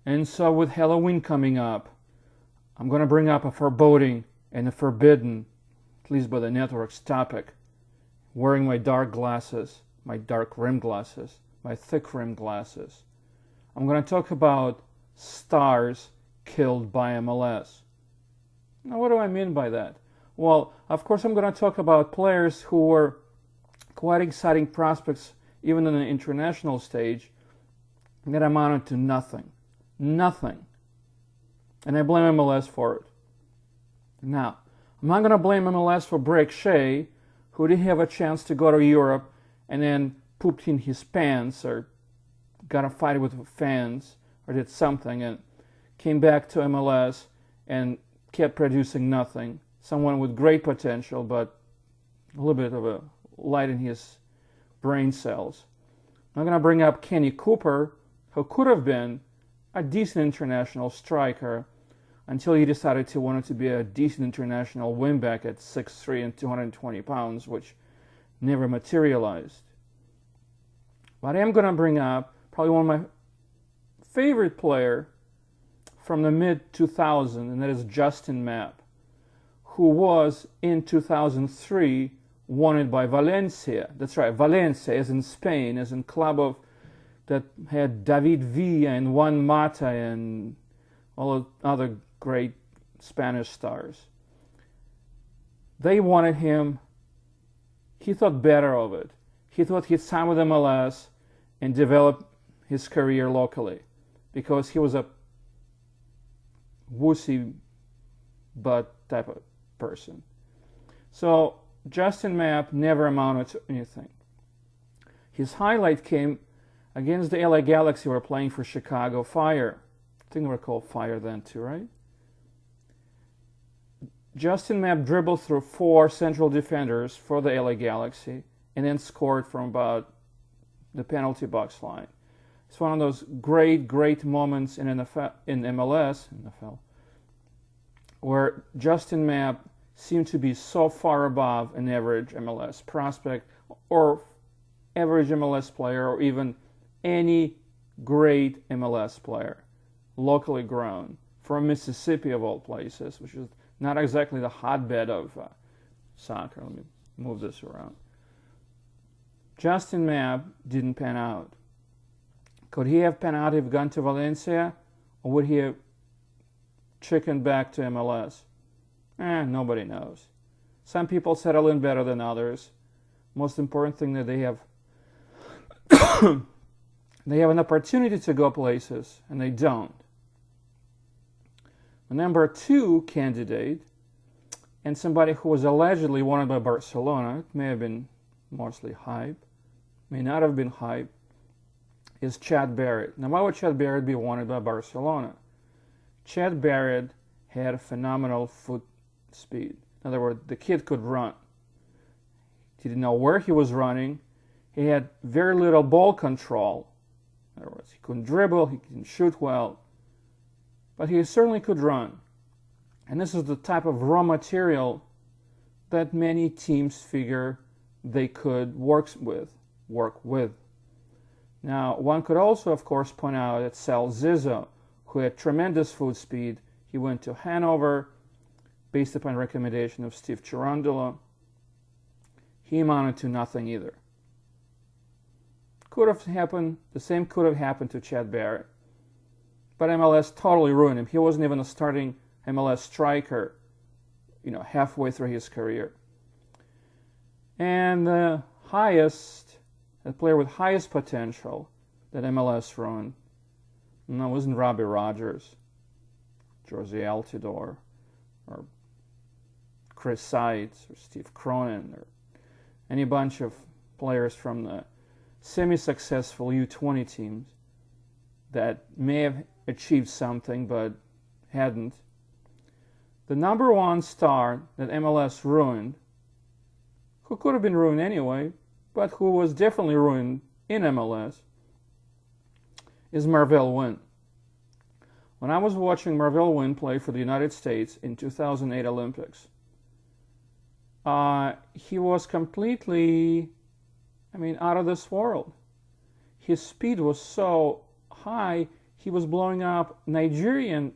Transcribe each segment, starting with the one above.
And so with Halloween coming up, I'm going to bring up a foreboding and a forbidden, at least by the network's topic, wearing my dark glasses, my dark rim glasses, my thick rim glasses. I'm going to talk about stars killed by MLS. Now, what do I mean by that? Well, of course, I'm going to talk about players who were quite exciting prospects, even on the international stage, that amounted to nothing. Nothing. And I blame MLS for it. Now, I'm not going to blame MLS for Break Shea, who didn't have a chance to go to Europe and then pooped in his pants or got a fight with fans or did something and came back to MLS and kept producing nothing. Someone with great potential, but a little bit of a light in his brain cells. I'm going to bring up Kenny Cooper, who could have been a decent international striker until he decided he wanted to be a decent international wingback at 6'3" and 220 pounds, which never materialized. But I am going to bring up probably one of my favorite player from the mid-2000s, and that is Justin Mapp, who was in 2003 wanted by Valencia. That's right, Valencia, as in Spain, as in club of that had David Villa and Juan Mata and all the other great Spanish stars. They wanted him. He thought better of it. He thought he'd sign with MLS and develop his career locally because he was a wussy butt type of person. So Justin Mapp never amounted to anything. His highlight came against the LA Galaxy, who were playing for Chicago Fire. I think they were called Fire then too, right? Justin Mapp dribbled through 4 central defenders for the LA Galaxy and then scored from about the penalty box line. It's one of those great, great moments in MLS, where Justin Mapp seemed to be so far above an average MLS prospect or average MLS player or even any great MLS player, locally grown, from Mississippi of all places, which is not exactly the hotbed of soccer. Let me move this around. Justin Mapp didn't pan out. Could he have panned out if gone to Valencia, or would he have chickened back to MLS? Nobody knows. Some people settle in better than others. Most important thing that they have they have an opportunity to go places, and they don't. The number 2 candidate, and somebody who was allegedly wanted by Barcelona, it may have been mostly hype, may not have been hype, is Chad Barrett. Now, why would Chad Barrett be wanted by Barcelona? Chad Barrett had a phenomenal foot speed. In other words, the kid could run. He didn't know where he was running. He had very little ball control. In other words, he couldn't dribble, he couldn't shoot well, but he certainly could run. And this is the type of raw material that many teams figure they could work with. Now, one could also, of course, point out that Sal Zizzo, who had tremendous foot speed, he went to Hanover based upon recommendation of Steve Cherundolo. He amounted to nothing either. Could have happened, the same could have happened to Chad Barrett. But MLS totally ruined him. He wasn't even a starting MLS striker, halfway through his career. And the player with highest potential that MLS ruined, no, it wasn't Robbie Rogers, Josie Altidore, or Chris Seitz, or Steve Cronin, or any bunch of players from the semi-successful U20 teams that may have achieved something but hadn't. The number 1 star that MLS ruined, who could have been ruined anyway, but who was definitely ruined in MLS, is Marvell Wynn. When I was watching Marvell Wynn play for the United States in 2008 Olympics, he was completely, out of this world. His speed was so high, he was blowing up Nigerian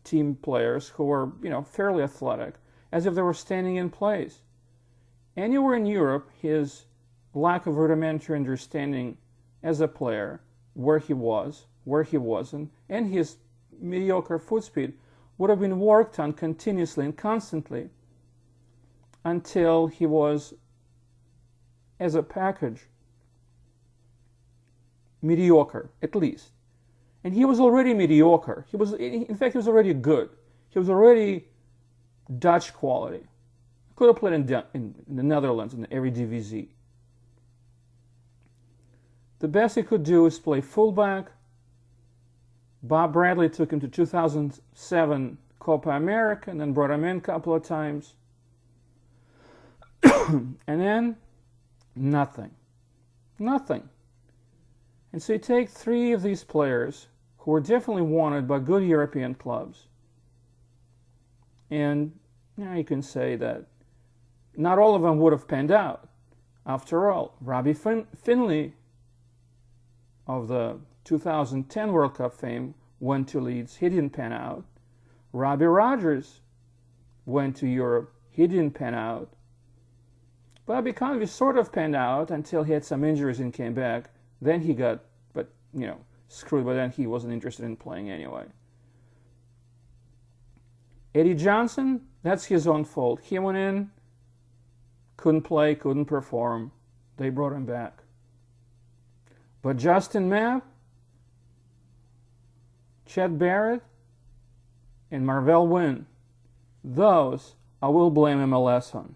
team players who were, fairly athletic, as if they were standing in place. Anywhere in Europe, his lack of rudimentary understanding as a player, where he was, where he wasn't, and his mediocre foot speed would have been worked on continuously and constantly until he was, as a package, mediocre, at least. And he was already mediocre. In fact, he was already good. He was already Dutch quality. Could have played in the Netherlands in the Eredivisie. The best he could do is play fullback. Bob Bradley took him to 2007 Copa America and then brought him in a couple of times. And then nothing. Nothing. And so you take three of these players who were definitely wanted by good European clubs. And you can say that not all of them would have panned out. After all, Robbie Findlay of the 2010 World Cup fame went to Leeds. He didn't pan out. Robbie Rogers went to Europe. He didn't pan out. Bobby Convey sort of panned out until he had some injuries and came back. Then he got, screwed, but then he wasn't interested in playing anyway. Eddie Johnson, that's his own fault. He went in, couldn't play, couldn't perform. They brought him back. But Justin Mapp, Chet Barrett, and Marvell Wynn, those I will blame MLS on.